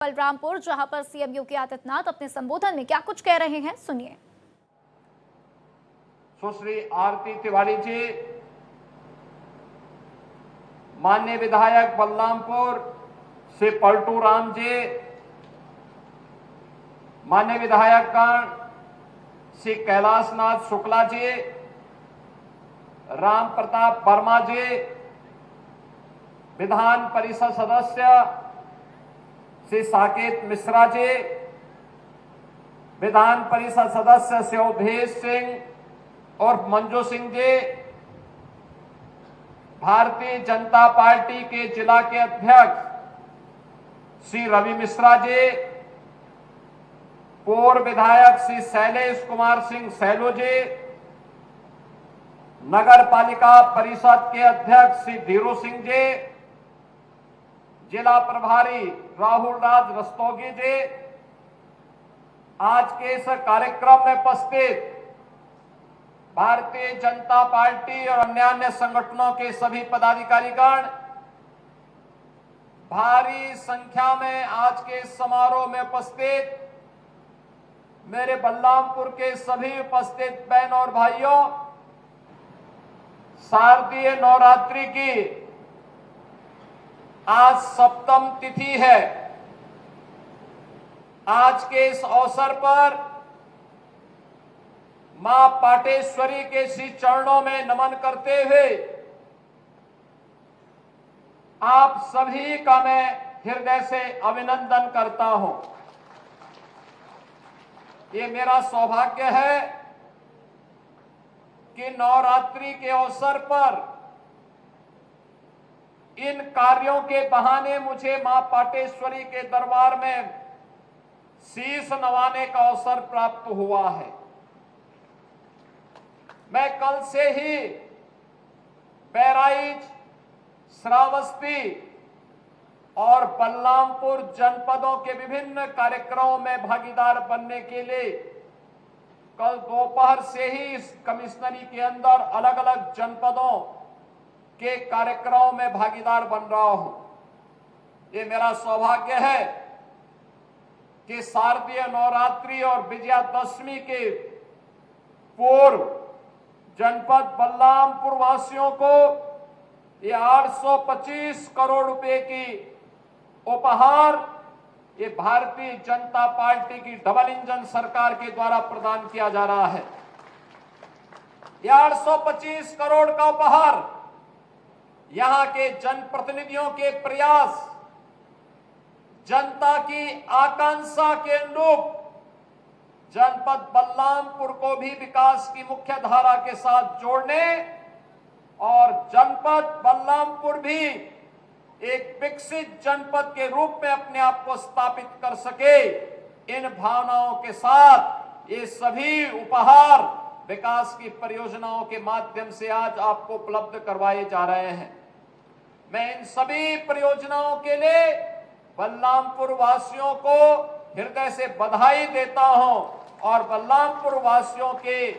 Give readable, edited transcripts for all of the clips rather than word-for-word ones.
बलरामपुर, जहां पर सीएम योगी आदित्यनाथ अपने संबोधन में क्या कुछ कह रहे हैं, सुनिए। सुश्री आरती तिवारी जी, माननीय विधायक बलरामपुर श्री पलटू राम जी, माननीय विधायकगण श्री कैलाशनाथ शुक्ला जी, राम प्रताप वर्मा जी, विधान परिषद सदस्य श्री साकेत मिश्रा जी, विधान परिषद सदस्य श्री अवधेश सिंह और मंजू सिंह जी, भारतीय जनता पार्टी के जिला के अध्यक्ष श्री रवि मिश्रा जी, पूर्व विधायक श्री शैलेश कुमार सिंह सैलो जी, नगर पालिका परिषद के अध्यक्ष श्री धीरू सिंह जी, जिला प्रभारी राहुल राज रस्तोगी जी, आज के इस कार्यक्रम में उपस्थित भारतीय जनता पार्टी और अन्य संगठनों के सभी पदाधिकारीगण, भारी संख्या में आज के समारोह में उपस्थित मेरे बलरामपुर के सभी उपस्थित बहन और भाइयों, शारदीय नवरात्रि की आज सप्तम तिथि है। आज के इस अवसर पर मां पाटेश्वरी के श्री चरणों में नमन करते हुए आप सभी का मैं हृदय से अभिनंदन करता हूं। ये मेरा सौभाग्य है कि नवरात्रि के अवसर पर इन कार्यों के बहाने मुझे मां पाटेश्वरी के दरबार में शीश नवाने का अवसर प्राप्त हुआ है। मैं कल से ही बहराइच, श्रावस्ती और बलरामपुर जनपदों के विभिन्न कार्यक्रमों में भागीदार बनने के लिए कल दोपहर से ही इस कमिश्नरी के अंदर अलग अलग जनपदों के कार्यक्रमों में भागीदार बन रहा हूं। ये मेरा सौभाग्य है कि शारदीय नवरात्रि और विजयादशमी के पूर्व जनपद बलरामपुर वासियों को ये 825 करोड़ रुपए की उपहार ये भारतीय जनता पार्टी की डबल इंजन सरकार के द्वारा प्रदान किया जा रहा है। ये 825 करोड़ का उपहार यहां के जनप्रतिनिधियों के प्रयास, जनता की आकांक्षा के अनुरूप जनपद बलरामपुर को भी विकास की मुख्य धारा के साथ जोड़ने और जनपद बलरामपुर भी एक विकसित जनपद के रूप में अपने आप को स्थापित कर सके, इन भावनाओं के साथ ये सभी उपहार विकास की परियोजनाओं के माध्यम से आज आपको उपलब्ध करवाए जा रहे हैं। मैं इन सभी परियोजनाओं के लिए बलरामपुर वासियों को हृदय से बधाई देता हूं और बलरामपुर वासियों के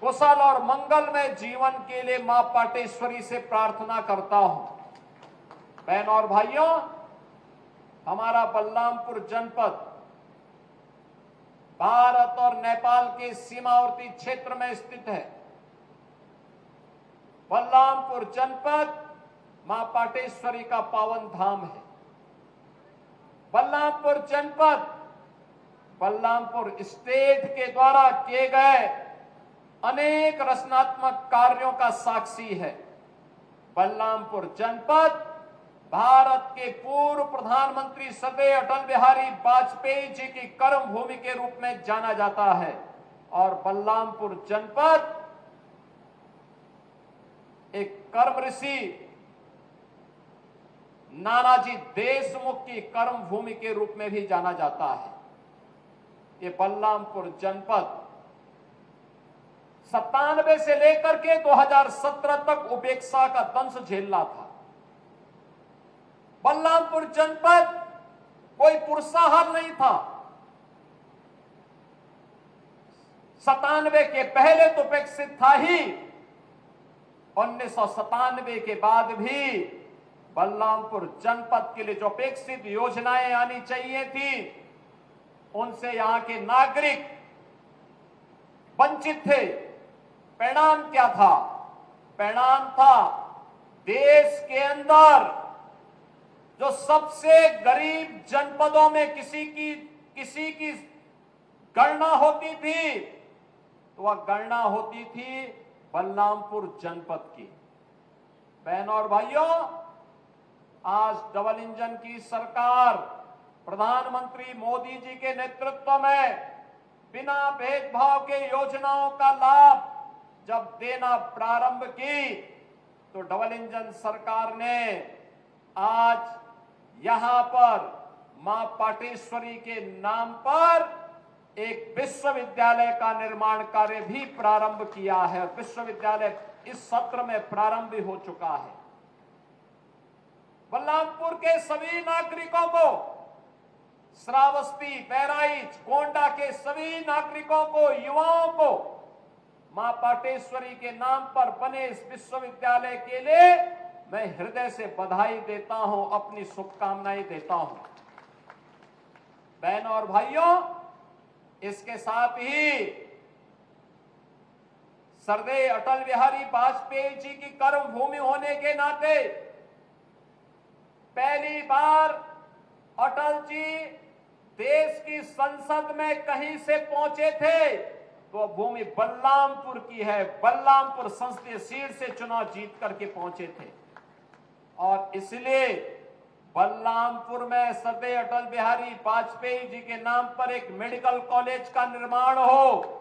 कुशल और मंगलमय जीवन के लिए मां पाटेश्वरी से प्रार्थना करता हूं। बहन और भाइयों, हमारा बलरामपुर जनपद भारत और नेपाल के सीमावर्ती क्षेत्र में स्थित है। बलरामपुर जनपद मां पाटेश्वरी का पावन धाम है। बलरामपुर जनपद बलरामपुर स्टेट के द्वारा किए गए अनेक रचनात्मक कार्यों का साक्षी है। बलरामपुर जनपद भारत के पूर्व प्रधानमंत्री श्री अटल बिहारी वाजपेयी जी की कर्म भूमि के रूप में जाना जाता है और बलरामपुर जनपद एक कर्म ऋषि नानाजी देशमुख की कर्म भूमि के रूप में भी जाना जाता है। ये बलरामपुर जनपद 97 से लेकर के 2017 तक उपेक्षा का दंश झेल रहा था। बलरामपुर जनपद कोई पुरसाहार नहीं था। 97 के पहले तो विकसित था ही, 1997 के बाद भी बलरामपुर जनपद के लिए जो अपेक्षित योजनाएं आनी चाहिए थी, उनसे यहां के नागरिक वंचित थे। परिणाम क्या था? परिणाम था देश के अंदर जो सबसे गरीब जनपदों में किसी की गणना होती थी, तो वह गणना होती थी बलरामपुर जनपद की। बहनों और भाइयों, आज डबल इंजन की सरकार प्रधानमंत्री मोदी जी के नेतृत्व में बिना भेदभाव के योजनाओं का लाभ जब देना प्रारंभ की, तो डबल इंजन सरकार ने आज यहां पर मां पाटेश्वरी के नाम पर एक विश्वविद्यालय का निर्माण कार्य भी प्रारंभ किया है। विश्वविद्यालय इस सत्र में प्रारंभ भी हो चुका है। बलरामपुर के सभी नागरिकों को, श्रावस्ती, बहराइच, गोंडा के सभी नागरिकों को, युवाओं को मां पाटेश्वरी के नाम पर बने इस विश्वविद्यालय के लिए मैं हृदय से बधाई देता हूं, अपनी शुभकामनाएं देता हूं। बहनों और भाइयों, इसके साथ ही सरदेय अटल बिहारी वाजपेयी जी की कर्मभूमि होने के नाते पहली बार अटल जी देश की संसद में कहीं से पहुंचे थे तो भूमि बलरामपुर की है। बलरामपुर संसदीय सीट से चुनाव जीत करके पहुंचे थे और इसलिए बलरामपुर में सरदेय अटल बिहारी वाजपेयी जी के नाम पर एक मेडिकल कॉलेज का निर्माण हो,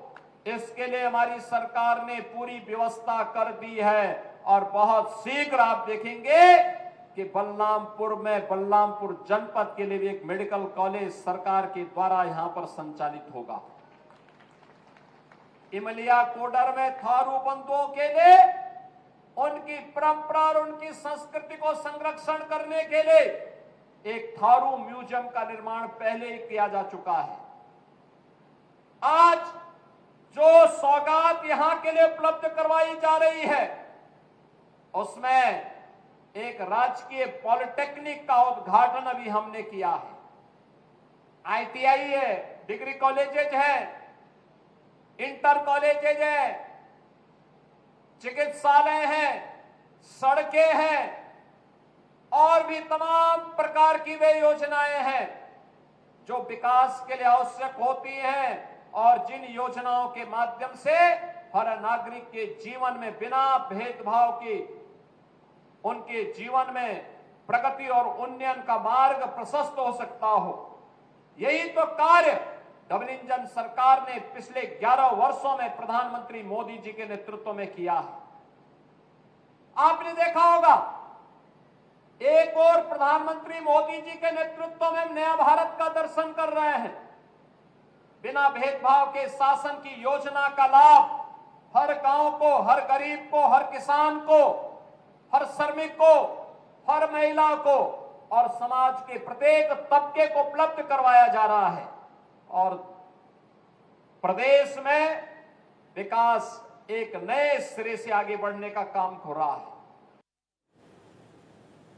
इसके लिए हमारी सरकार ने पूरी व्यवस्था कर दी है और बहुत शीघ्र आप देखेंगे कि बलरामपुर में, बलरामपुर जनपद के लिए भी एक मेडिकल कॉलेज सरकार के द्वारा यहां पर संचालित होगा। इमलिया कोडर में थारू बंधुओं के लिए उनकी परंपरा और उनकी संस्कृति को संरक्षण करने के लिए एक थारू म्यूजियम का निर्माण पहले ही किया जा चुका है। आज जो सौगात यहां के लिए उपलब्ध करवाई जा रही है, उसमें एक राजकीय पॉलिटेक्निक का उद्घाटन अभी हमने किया है। आईटीआई है, डिग्री कॉलेजेज है, इंटर कॉलेजेज है, चिकित्सालय हैं, सड़कें हैं और भी तमाम प्रकार की वे योजनाएं हैं जो विकास के लिए आवश्यक होती हैं और जिन योजनाओं के माध्यम से हर नागरिक के जीवन में बिना भेदभाव के उनके जीवन में प्रगति और उन्नयन का मार्ग प्रशस्त हो सकता हो। यही तो कार्य डबल इंजन सरकार ने पिछले 11 वर्षों में प्रधानमंत्री मोदी जी के नेतृत्व में किया है। आपने देखा होगा, एक और प्रधानमंत्री मोदी जी के नेतृत्व में नया भारत का दर्शन कर रहे हैं। बिना भेदभाव के शासन की योजना का लाभ हर गांव को, हर गरीब को, हर किसान को, हर श्रमिक को, हर महिला को और समाज के प्रत्येक तबके को उपलब्ध करवाया जा रहा है और प्रदेश में विकास एक नए सिरे से आगे बढ़ने का काम हो रहा है।